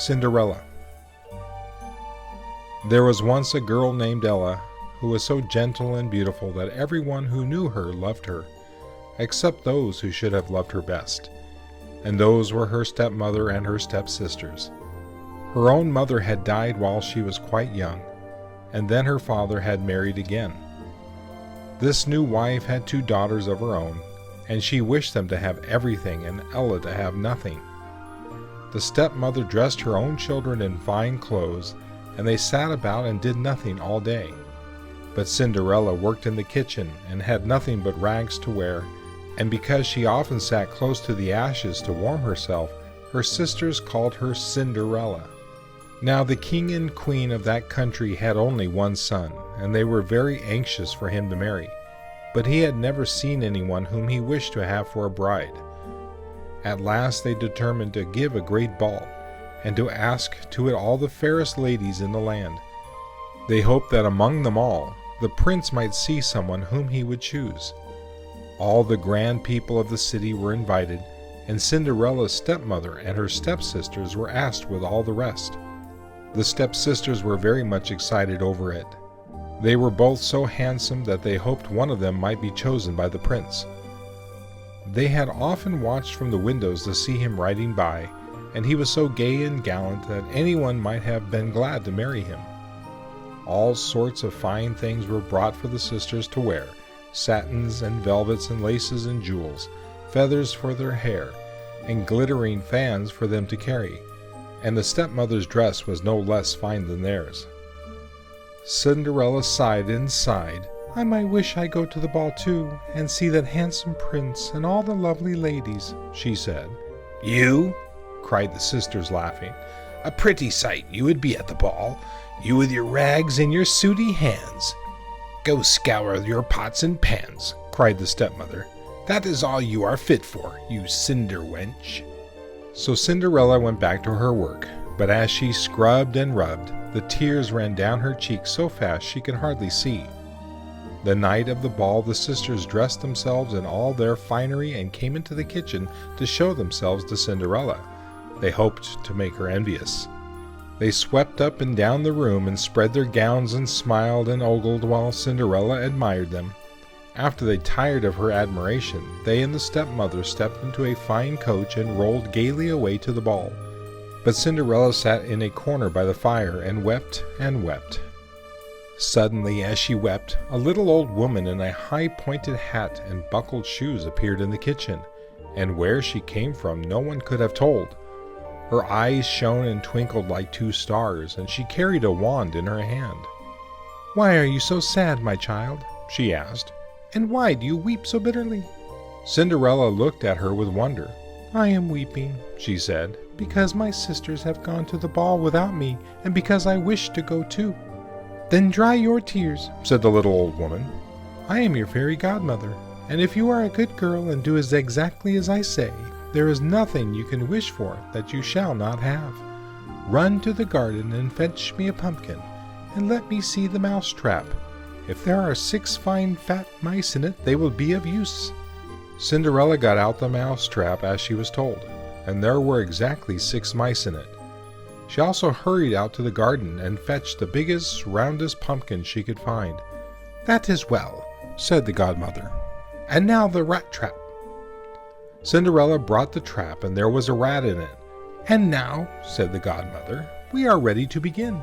Cinderella. There was once a girl named Ella who was so gentle and beautiful that everyone who knew her loved her, except those who should have loved her best, and those were her stepmother and her stepsisters. Her own mother had died while she was quite young, and then her father had married again. This new wife had 2 daughters of her own, and she wished them to have everything and Ella to have nothing. The stepmother dressed her own children in fine clothes, and they sat about and did nothing all day. But Cinderella worked in the kitchen and had nothing but rags to wear, and because she often sat close to the ashes to warm herself, her sisters called her Cinderella. Now the king and queen of that country had only one son, and they were very anxious for him to marry, but he had never seen anyone whom he wished to have for a bride. At last they determined to give a great ball, and to ask to it all the fairest ladies in the land. They hoped that among them all, the prince might see someone whom he would choose. All the grand people of the city were invited, and Cinderella's stepmother and her stepsisters were asked with all the rest. The stepsisters were very much excited over it. They were both so handsome that they hoped one of them might be chosen by the prince. They had often watched from the windows to see him riding by, and he was so gay and gallant that anyone might have been glad to marry him. All sorts of fine things were brought for the sisters to wear, satins and velvets and laces and jewels, feathers for their hair, and glittering fans for them to carry, and the stepmother's dress was no less fine than theirs. Cinderella sighed and sighed. "I might wish I go to the ball too, and see that handsome prince and all the lovely ladies," she said. "You?" cried the sisters, laughing. "A pretty sight you would be at the ball, you with your rags in your sooty hands." "Go scour your pots and pans," cried the stepmother. "That is all you are fit for, you cinder wench." So Cinderella went back to her work, but as she scrubbed and rubbed, the tears ran down her cheeks so fast she could hardly see. The night of the ball the sisters dressed themselves in all their finery and came into the kitchen to show themselves to Cinderella. They hoped to make her envious. They swept up and down the room and spread their gowns and smiled and ogled while Cinderella admired them. After they tired of her admiration, they and the stepmother stepped into a fine coach and rolled gaily away to the ball. But Cinderella sat in a corner by the fire and wept and wept. Suddenly, as she wept, a little old woman in a high-pointed hat and buckled shoes appeared in the kitchen, and where she came from no one could have told. Her eyes shone and twinkled like 2 stars, and she carried a wand in her hand. "Why are you so sad, my child?" she asked. "And why do you weep so bitterly?" Cinderella looked at her with wonder. "I am weeping," she said, "because my sisters have gone to the ball without me, and because I wish to go too." "Then dry your tears," said the little old woman. "I am your fairy godmother, and if you are a good girl and do exactly as I say, there is nothing you can wish for that you shall not have. Run to the garden and fetch me a pumpkin, and let me see the mouse trap. If there are 6 fine fat mice in it, they will be of use." Cinderella got out the mouse trap as she was told, and there were exactly 6 mice in it. She also hurried out to the garden and fetched the biggest, roundest pumpkin she could find. "That is well," said the godmother. "And now the rat trap." Cinderella brought the trap, and there was a rat in it. "And now," said the godmother, "we are ready to begin."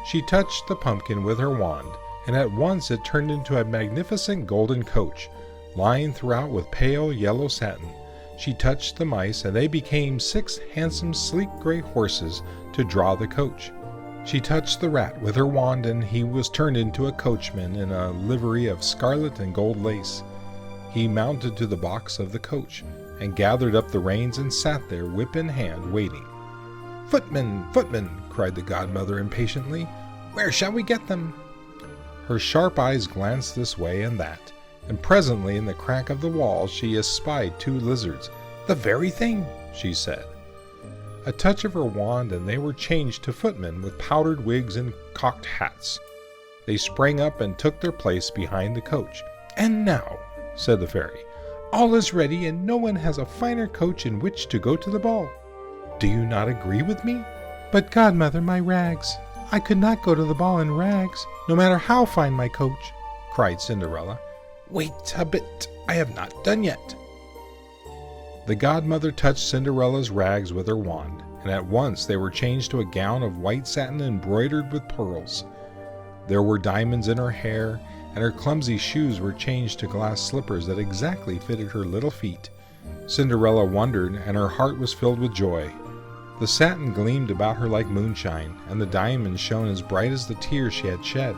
She touched the pumpkin with her wand, and at once it turned into a magnificent golden coach, lined throughout with pale yellow satin. She touched the mice, and they became 6 handsome, sleek gray horses to draw the coach. She touched the rat with her wand, and he was turned into a coachman in a livery of scarlet and gold lace. He mounted to the box of the coach, and gathered up the reins and sat there, whip in hand, waiting. "Footman, footman!" cried the godmother impatiently. "Where shall we get them?" Her sharp eyes glanced this way and that, and presently in the crack of the wall she espied 2 lizards. "The very thing," she said. A touch of her wand, and they were changed to footmen with powdered wigs and cocked hats. They sprang up and took their place behind the coach. "And now," said the fairy, "all is ready, and no one has a finer coach in which to go to the ball. Do you not agree with me?" But godmother, my rags! I could not go to the ball in rags, no matter how fine my coach, cried Cinderella. Wait a bit, I have not done yet. The godmother touched Cinderella's rags with her wand, and at once they were changed to a gown of white satin embroidered with pearls. There were diamonds in her hair, and her clumsy shoes were changed to glass slippers that exactly fitted her little feet. Cinderella wondered, and her heart was filled with joy. The satin gleamed about her like moonshine, and the diamonds shone as bright as the tears she had shed.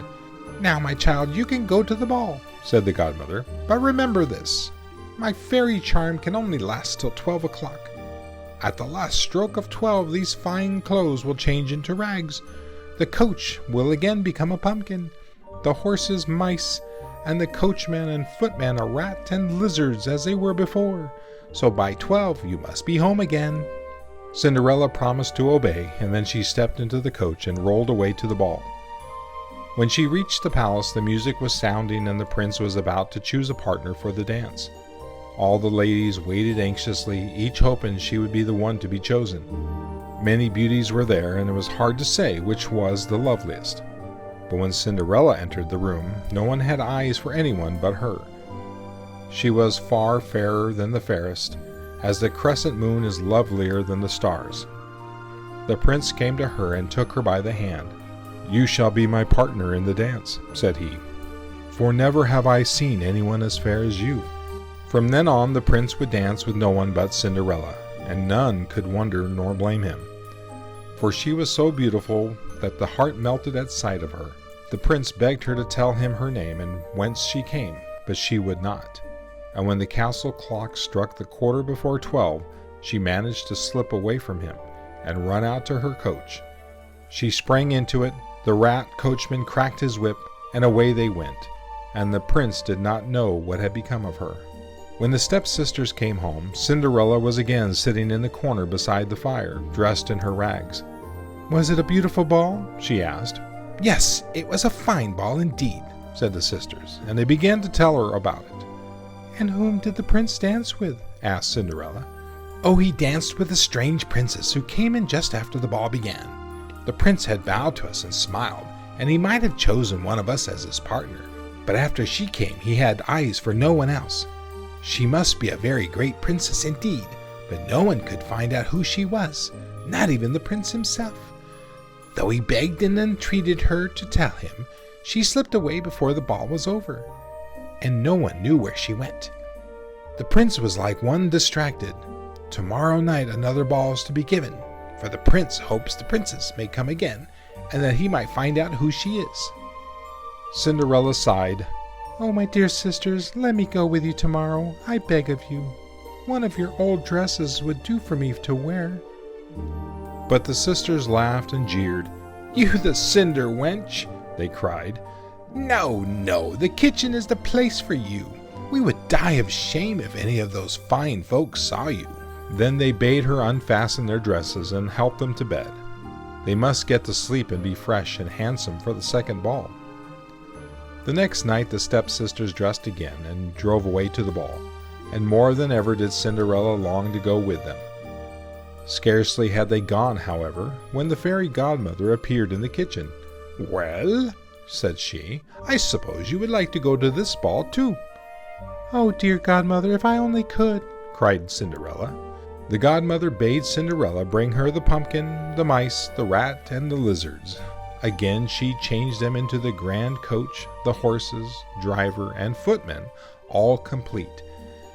Now, my child, you can go to the ball, said the godmother, but remember this. My fairy charm can only last till 12 o'clock. At the last stroke of 12, these fine clothes will change into rags. The coach will again become a pumpkin, the horses mice, and the coachman and footman a rat and lizards as they were before. So by 12 you must be home again. Cinderella promised to obey, and then she stepped into the coach and rolled away to the ball. When she reached the palace, the music was sounding and the prince was about to choose a partner for the dance. All the ladies waited anxiously, each hoping she would be the one to be chosen. Many beauties were there, and it was hard to say which was the loveliest. But when Cinderella entered the room, no one had eyes for anyone but her. She was far fairer than the fairest, as the crescent moon is lovelier than the stars. The prince came to her and took her by the hand. "You shall be my partner in the dance," said he, "for never have I seen anyone as fair as you." From then on the prince would dance with no one but Cinderella, and none could wonder nor blame him, for she was so beautiful that the heart melted at sight of her. The prince begged her to tell him her name and whence she came, but she would not. And when the castle clock struck the 12:15, she managed to slip away from him and run out to her coach. She sprang into it, the rat coachman cracked his whip, and away they went, and the prince did not know what had become of her. When the stepsisters came home, Cinderella was again sitting in the corner beside the fire, dressed in her rags. "Was it a beautiful ball?" she asked. "Yes, it was a fine ball indeed," said the sisters, and they began to tell her about it. "And whom did the prince dance with?" asked Cinderella. "Oh, he danced with a strange princess who came in just after the ball began. The prince had bowed to us and smiled, and he might have chosen one of us as his partner, but after she came he had eyes for no one else. She must be a very great princess indeed, but no one could find out who she was, not even the prince himself. Though he begged and entreated her to tell him, she slipped away before the ball was over, and no one knew where she went. The prince was like one distracted. Tomorrow night another ball is to be given, for the prince hopes the princess may come again, and that he might find out who she is." Cinderella sighed. "Oh, my dear sisters, let me go with you tomorrow, I beg of you. One of your old dresses would do for me to wear." But the sisters laughed and jeered. "You the cinder wench!" they cried. No, no, the kitchen is the place for you. We would die of shame if any of those fine folks saw you." Then they bade her unfasten their dresses and help them to bed. They must get to sleep and be fresh and handsome for the second ball. The next night the stepsisters dressed again and drove away to the ball, and more than ever did Cinderella long to go with them. Scarcely had they gone, however, when the fairy godmother appeared in the kitchen. "Well," said she, "I suppose you would like to go to this ball too." "Oh, dear godmother, if I only could," cried Cinderella. The godmother bade Cinderella bring her the pumpkin, the mice, the rat, and the lizards. Again she changed them into the grand coach, the horses, driver, and footmen, all complete.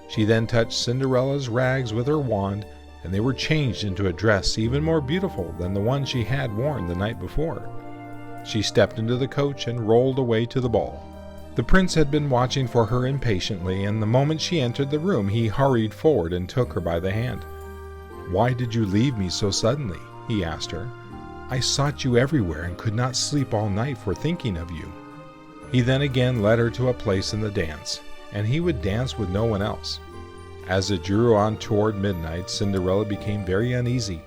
She then touched Cinderella's rags with her wand, and they were changed into a dress even more beautiful than the one she had worn the night before. She stepped into the coach and rolled away to the ball. The prince had been watching for her impatiently, and the moment she entered the room he hurried forward and took her by the hand. "Why did you leave me so suddenly?" he asked her. "I sought you everywhere and could not sleep all night for thinking of you." He then again led her to a place in the dance, and he would dance with no one else. As it drew on toward midnight, Cinderella became very uneasy.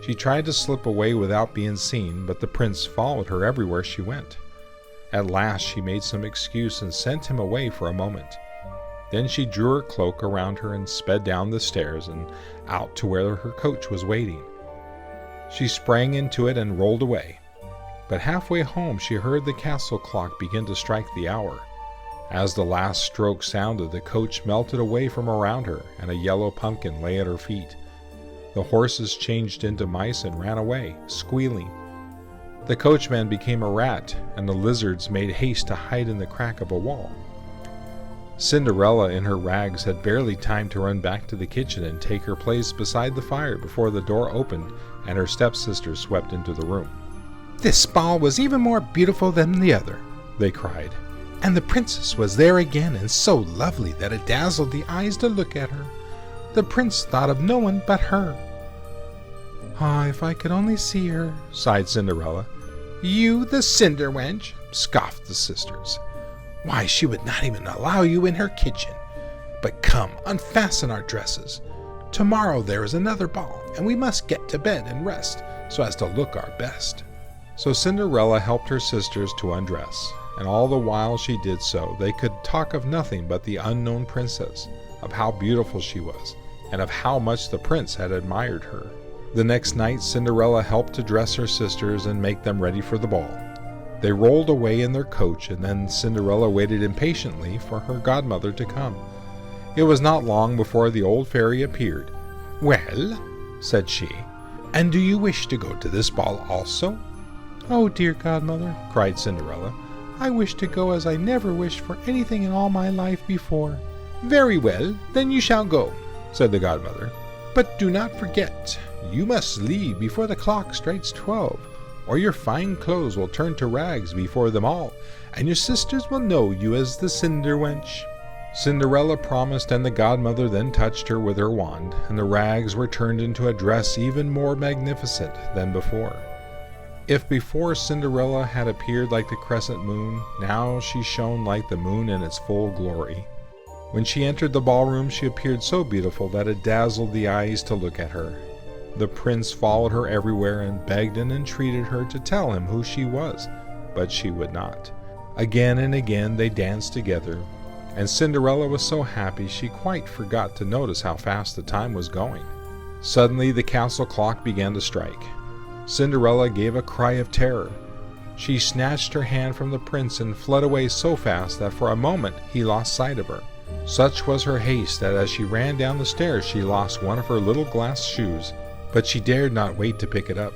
She tried to slip away without being seen, but the prince followed her everywhere she went. At last she made some excuse and sent him away for a moment. Then she drew her cloak around her and sped down the stairs and out to where her coach was waiting. She sprang into it and rolled away. But halfway home she heard the castle clock begin to strike the hour. As the last stroke sounded, the coach melted away from around her, and a yellow pumpkin lay at her feet. The horses changed into mice and ran away, squealing. The coachman became a rat, and the lizards made haste to hide in the crack of a wall. Cinderella in her rags had barely time to run back to the kitchen and take her place beside the fire before the door opened and her stepsisters swept into the room. "This ball was even more beautiful than the other," they cried. "And the princess was there again, and so lovely that it dazzled the eyes to look at her. The prince thought of no one but her." "Ah, if I could only see her," sighed Cinderella. "You, the cinder wench," scoffed the sisters. "Why, she would not even allow you in her kitchen. But come, unfasten our dresses. Tomorrow there is another ball, and we must get to bed and rest, so as to look our best." So Cinderella helped her sisters to undress, and all the while she did so, they could talk of nothing but the unknown princess, of how beautiful she was, and of how much the prince had admired her. The next night Cinderella helped to dress her sisters and make them ready for the ball. They rolled away in their coach, and then Cinderella waited impatiently for her godmother to come. It was not long before the old fairy appeared. "Well," said she, "and do you wish to go to this ball also?" "Oh, dear godmother," cried Cinderella. "I wish to go as I never wished for anything in all my life before." "Very well, then you shall go," said the godmother. "But do not forget, you must leave before the clock strikes 12, or your fine clothes will turn to rags before them all, and your sisters will know you as the cinder wench." Cinderella promised, and the godmother then touched her with her wand, and the rags were turned into a dress even more magnificent than before. If before Cinderella had appeared like the crescent moon, now she shone like the moon in its full glory. When she entered the ballroom she appeared so beautiful that it dazzled the eyes to look at her. The prince followed her everywhere and begged and entreated her to tell him who she was, but she would not. Again and again they danced together, and Cinderella was so happy she quite forgot to notice how fast the time was going. Suddenly the castle clock began to strike. Cinderella gave a cry of terror. She snatched her hand from the prince and fled away so fast that for a moment he lost sight of her. Such was her haste that as she ran down the stairs she lost one of her little glass shoes, but she dared not wait to pick it up.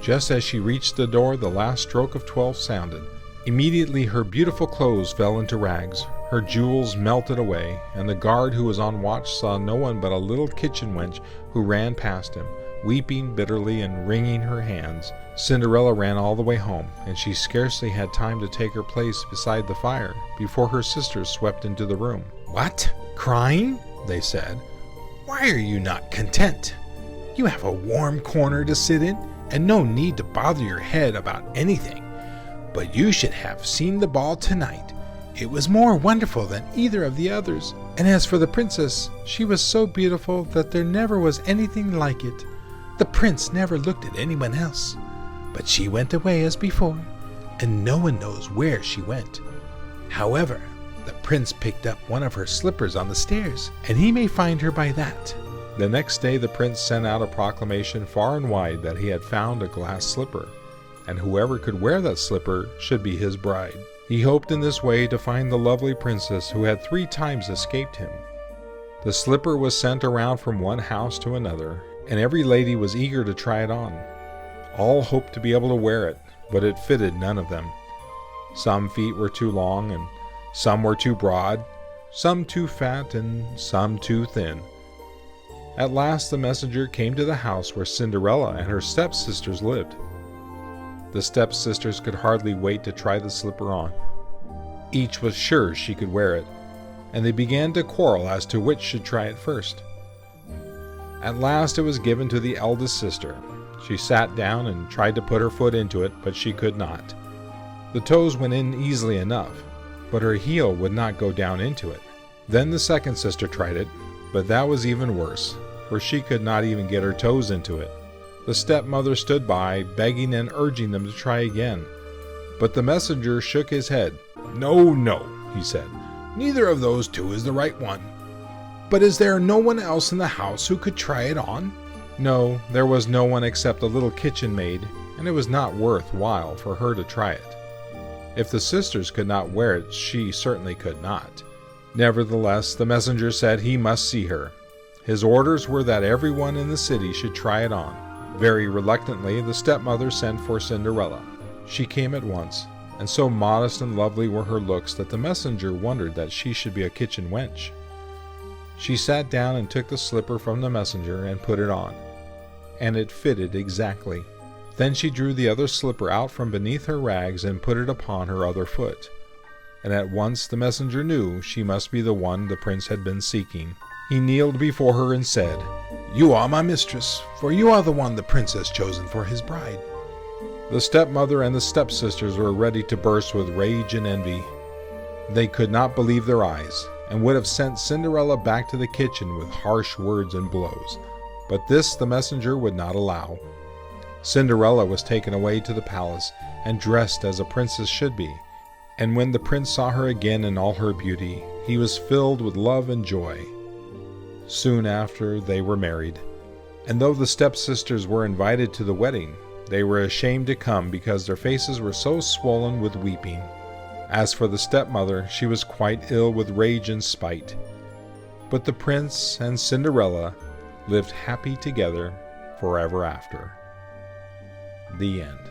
Just as she reached the door, the last stroke of 12 sounded. Immediately her beautiful clothes fell into rags, her jewels melted away, and the guard who was on watch saw no one but a little kitchen wench who ran past him, weeping bitterly and wringing her hands. Cinderella ran all the way home, and she scarcely had time to take her place beside the fire before her sisters swept into the room. "What? Crying?" they said. "Why are you not content? You have a warm corner to sit in, and no need to bother your head about anything. But you should have seen the ball tonight. It was more wonderful than either of the others. And as for the princess, she was so beautiful that there never was anything like it. The prince never looked at anyone else, but she went away as before, and no one knows where she went. However, the prince picked up one of her slippers on the stairs, and he may find her by that." The next day the prince sent out a proclamation far and wide that he had found a glass slipper, and whoever could wear that slipper should be his bride. He hoped in this way to find the lovely princess who had 3 times escaped him. The slipper was sent around from one house to another, and every lady was eager to try it on. All hoped to be able to wear it, but it fitted none of them. Some feet were too long, and some were too broad, some too fat, and some too thin. At last the messenger came to the house where Cinderella and her stepsisters lived. The stepsisters could hardly wait to try the slipper on. Each was sure she could wear it, and they began to quarrel as to which should try it first. At last it was given to the eldest sister. She sat down and tried to put her foot into it, but she could not. The toes went in easily enough, but her heel would not go down into it. Then the second sister tried it, but that was even worse, for she could not even get her toes into it. The stepmother stood by, begging and urging them to try again, but the messenger shook his head. "No, no," he said. "Neither of those 2 is the right one. But is there no one else in the house who could try it on?" No, there was no one except a little kitchen maid, and it was not worth while for her to try it. If the sisters could not wear it, she certainly could not. Nevertheless, the messenger said he must see her. His orders were that everyone in the city should try it on. Very reluctantly, the stepmother sent for Cinderella. She came at once, and so modest and lovely were her looks that the messenger wondered that she should be a kitchen wench. She sat down and took the slipper from the messenger and put it on, and it fitted exactly. Then she drew the other slipper out from beneath her rags and put it upon her other foot, and at once the messenger knew she must be the one the prince had been seeking. He kneeled before her and said, "You are my mistress, for you are the one the prince has chosen for his bride." The stepmother and the stepsisters were ready to burst with rage and envy. They could not believe their eyes, and would have sent Cinderella back to the kitchen with harsh words and blows. But this the messenger would not allow. Cinderella was taken away to the palace and dressed as a princess should be, and when the prince saw her again in all her beauty, he was filled with love and joy. Soon after they were married, and though the stepsisters were invited to the wedding, they were ashamed to come because their faces were so swollen with weeping. As for the stepmother, she was quite ill with rage and spite. But the prince and Cinderella lived happy together forever after. The end.